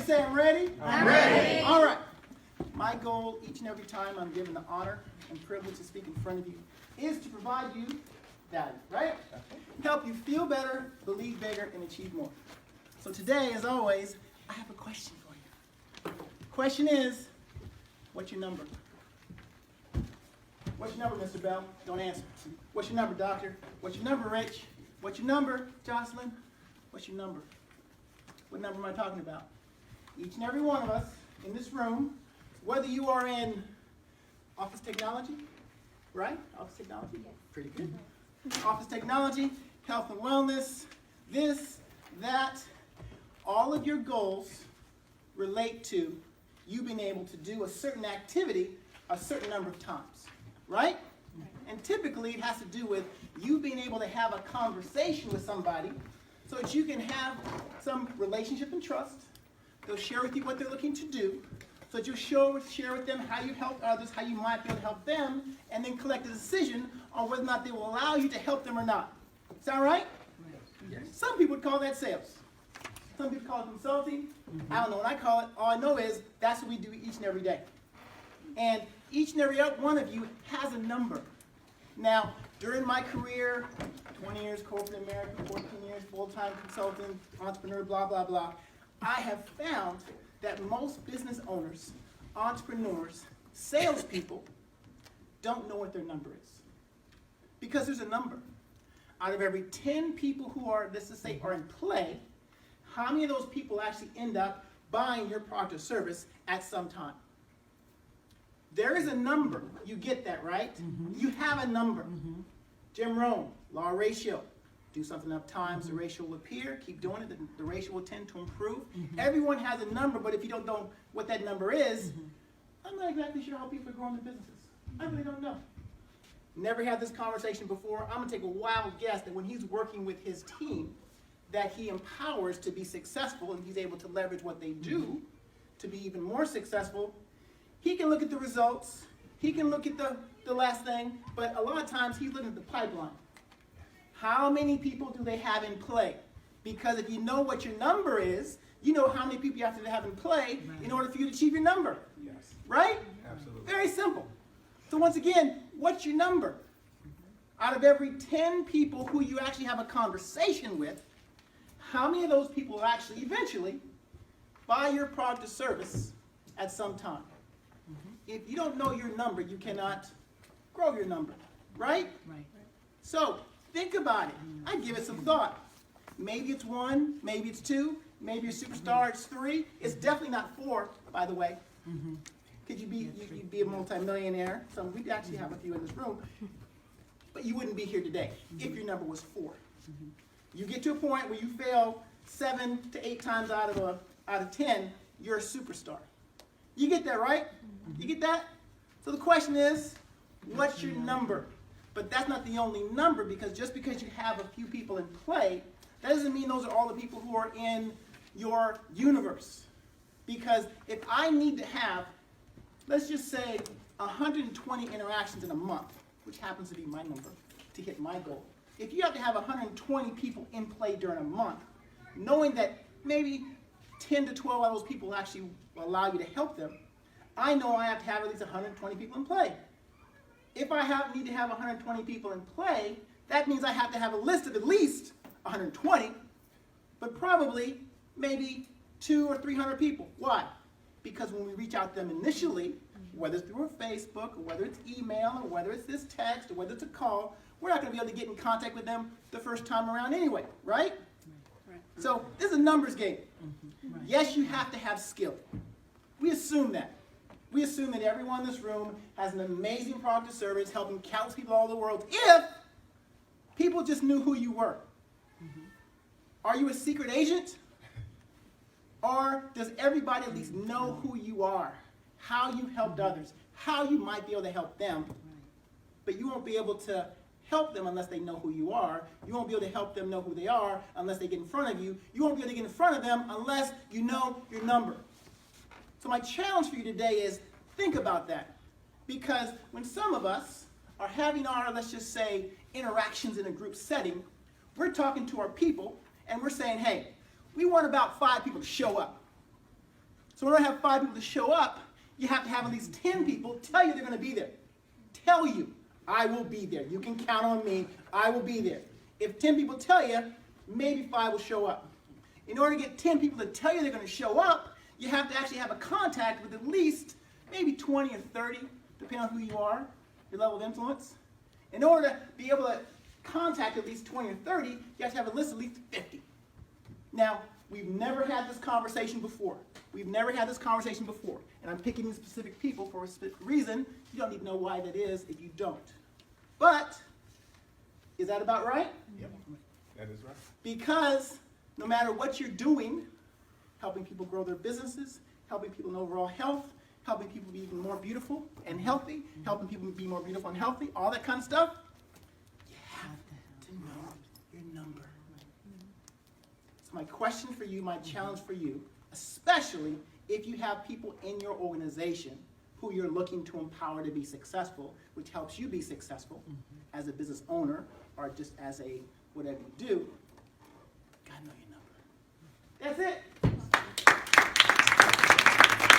say I'm ready? I'm ready. All right. My goal each and every time I'm given the honor and privilege to speak in front of you is to provide you value, right? Help you feel better, believe bigger, and achieve more. So today, as always, I have a question for you. The question is, what's your number? What's your number, Mr. Bell? Don't answer. What's your number, Doctor? What's your number, Rich? What's your number, Jocelyn? What's your number? What number am I talking about? Each and every one of us in this room, whether you are in office technology, right? Office technology? Yes. Pretty good. Office technology, health and wellness, this, that, all of your goals relate to you being able to do a certain activity a certain number of times, right? And typically it has to do with you being able to have a conversation with somebody so that you can have some relationship and trust. They'll share with you what they're looking to do, so that you'll share with them how you help others, how you might be able to help them, and then collect a decision on whether or not they will allow you to help them or not. Sound right? Yes. Some people would call that sales. Some people call it consulting. I don't know what I call it. All I know is that's what we do each and every day. And each and every one of you has a number. Now, during my career, 20 years corporate America, 14 years full-time consultant, entrepreneur, blah, blah, blah, I have found that most business owners, entrepreneurs, salespeople don't know what their number is. Because there's a number. Out of every 10 people who are, let's just say, are in play, how many of those people actually end up buying your product or service at some time? There is a number. You get that, right? Mm-hmm. You have a number. Mm-hmm. Jim Rohn, law of ratio. Do something enough times, the ratio will appear. Keep doing it, the ratio will tend to improve. Mm-hmm. Everyone has a number, but if you don't know what that number is, I'm not exactly sure how people are growing their businesses. I really don't know. Never had this conversation before. I'm going to take a wild guess that when he's working with his team, that he empowers to be successful and he's able to leverage what they do to be even more successful. He can look at the results. He can look at the last thing, but a lot of times he's looking at the pipeline. How many people do they have in play? Because if you know what your number is, you know how many people you have to have in play in order for you to achieve your number. Yes. Right? Absolutely. Very simple. So once again, what's your number? Out of every 10 people who you actually have a conversation with, how many of those people will actually eventually buy your product or service at some time? If you don't know your number, you cannot grow your number, right? Right. So think about it. I give it some thought. Maybe it's 1, maybe it's 2, maybe your superstar it's 3. It's definitely not 4, by the way. Could you be you'd be a multimillionaire? So we actually have a few in this room, but you wouldn't be here today if your number was 4. You get to a point where you fail 7 to 8 times out of 10, you're a superstar. You get that, right? You get that? So the question is, what's your number? But that's not the only number, because just because you have a few people in play, that doesn't mean those are all the people who are in your universe. Because if I need to have, let's just say, 120 interactions in a month, which happens to be my number, to hit my goal. If you have to have 120 people in play during a month, knowing that maybe 10 to 12 of those people actually will allow you to help them, I know I have to have at least 120 people in play. If I need to have 120 people in play, that means I have to have a list of at least 120, but probably maybe 200 or 300 people. Why? Because when we reach out to them initially, whether it's through a Facebook, or whether it's email, or whether it's this text, or whether it's a call, we're not going to be able to get in contact with them the first time around anyway, right? So this is a numbers game. Yes, you have to have skill. We assume that. We assume that everyone in this room has an amazing product or service helping countless people all over the world if people just knew who you were. Are you a secret agent? Or does everybody at least know who you are, how you helped others, how you might be able to help them, but you won't be able to help them unless they know who you are. You won't be able to help them know who they are unless they get in front of you. You won't be able to get in front of them unless you know your number. So my challenge for you today is think about that. Because when some of us are having our, let's just say, interactions in a group setting, we're talking to our people and we're saying, hey, we want about 5 people to show up. So in order to have 5 people to show up, you have to have at least 10 people tell you they're going to be there. Tell you, I will be there. You can count on me. I will be there. If 10 people tell you, maybe 5 will show up. In order to get 10 people to tell you they're going to show up, you have to actually have a contact with at least maybe 20 or 30, depending on who you are, your level of influence. In order to be able to contact at least 20 or 30, you have to have a list of at least 50. Now, we've never had this conversation before. We've never had this conversation before. And I'm picking these specific people for a specific reason. You don't need to know why that is if you don't. But, is that about right? Yep, that is right. Because no matter what you're doing, helping people grow their businesses, helping people in overall health, helping people be even more beautiful and healthy, helping people be more beautiful and healthy, all that kind of stuff, you have to know your number. So my question for you, my challenge for you, especially if you have people in your organization who you're looking to empower to be successful, which helps you be successful as a business owner or just as a whatever you do, gotta know your number. That's it.